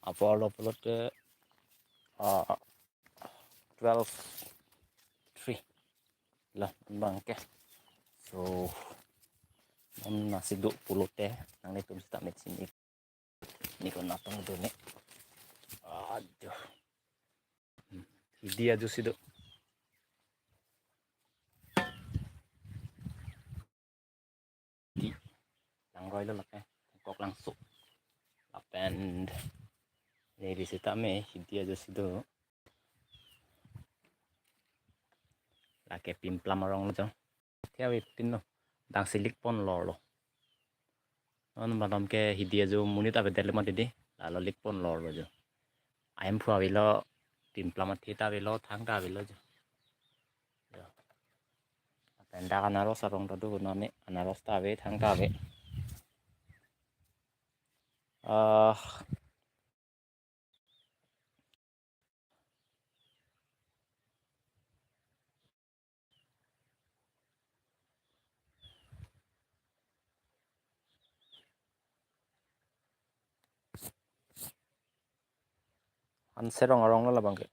upper upload 12 3 lah bangke so nasi duk pulote nang ni tum sta met sini ni kon napang do ne aduh dia ju sido di lang roi lo la kok langsung lapen ni di sita me dia ju sido la ke pimplam rong lo jo theo tin no dang silik pon lor lo on badam ke hidia jo muni ta bedel ma didi la lo lik pon lor lo jo I'm probably lo pimplam thita velo thang ta velo jo tenda anaros arong tadu nami anaros ta ve thang ta ve an serong arong lo bangke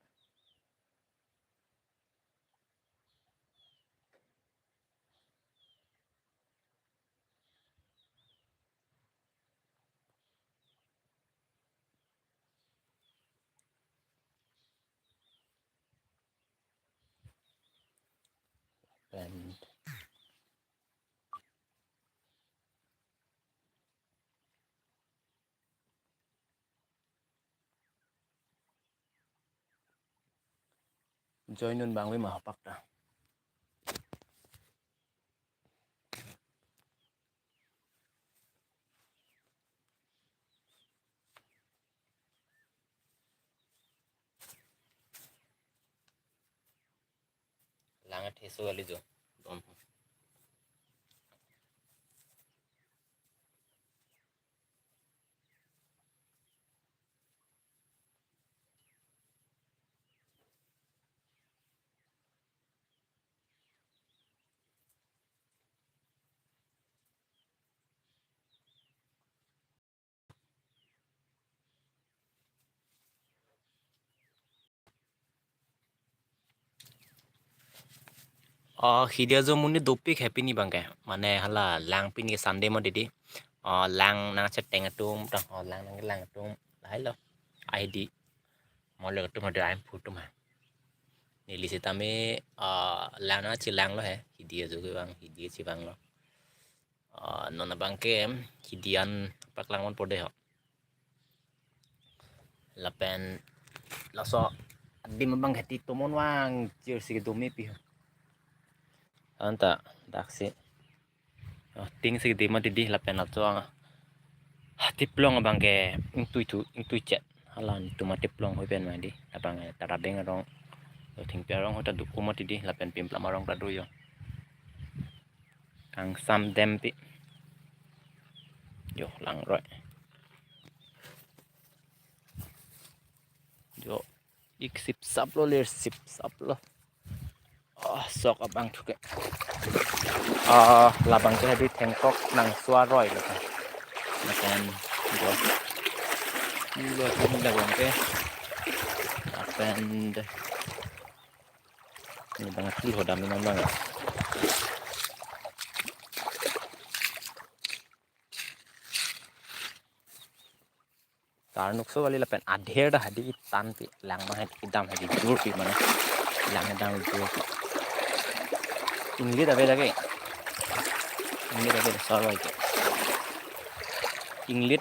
and join nun bang với mà học ta langat heso ali jo hidia jo muni dopik happy ni bangke mane hala lang pin ke sunday mo didi lang na cha teng atum ta lang atum lai lo id mo le atum ada I'm photo ma ni li sita me lang na chi lang lo he hidia jo ke bang hidia chi bang lo nona bangke hidian paklang mon pode ho lapen laso di mabang hati tomon wang jersey domi pi anta daksi ting sig di ma di lapen la chuang tiplong bangke intui chat halan tuma tiplong hoi pen ma di abang tara beng rong thing pe rong hota du kuma di lapen pim plam rong ta du yo kang sam dem pi yo lang roi yo ik sip sap lo ler sip sap lo sok abang thuke labang ke di thengkok nang swa roi lo ka lapen yo lo thing labang ke lapen ni bang kli hodam ni bang tar nukso wali lapen adher da hadi tan pi lang ma hadi dam hadi jur pi mana lang dam jur ingli da vela ke ingli da vela soroi ke ingli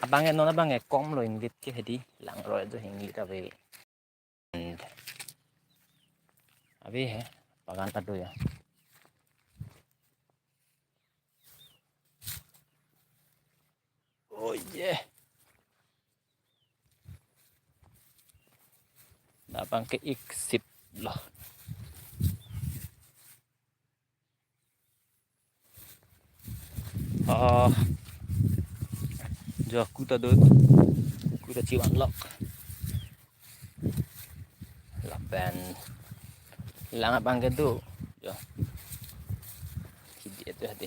abang no abang kom lo ingli ke hadi lang roi jo ingli da ve abi he bagan tadu ya oh yeah abang ke ik sip lo jo aku ta chiwan lok lapen lang abang ke tu jo hidi itu hadi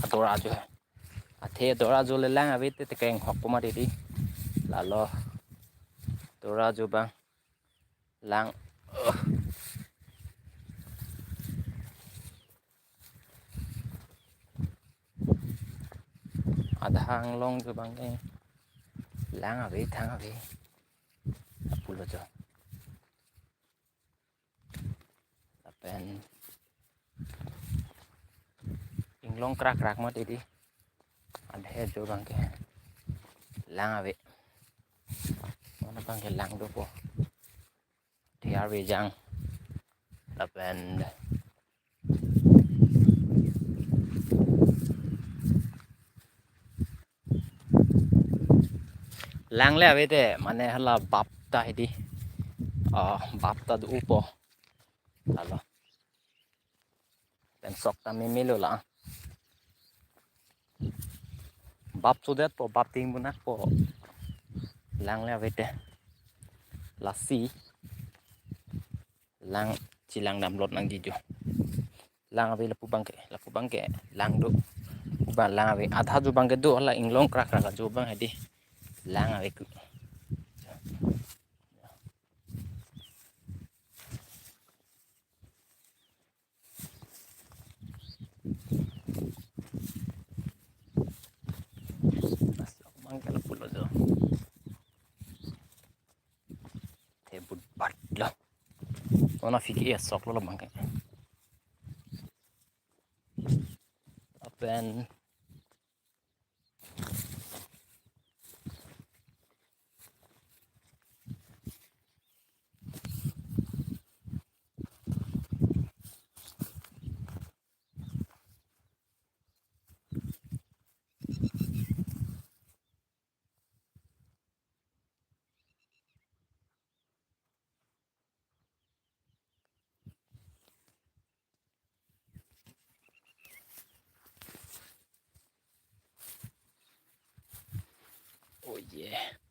adora jo athe adora jo le lang ave te keng hok poma di lalu tora jubang lang ada hang long jubang ke lang abi thang abi pulo jo pen inglong krak krak mo tidi ada he jubang ke lang abi mana bang ke lang do po tiar we jang pen lang le abi te mane hala bap ta hidi bap ta du po lalu pen sok ta mi milo la bap sudet po bap ting bunak po lang le abi te lasi lang cilang dam lot nang jijo lang abi lapu bangke lang do uban lang abi adha ju bangke do hala inglong krak krak ju bang hedi lang abi ku bangke lapu lo jo te bud bat lo ona fiki ya sok lo bangke apen oh yeah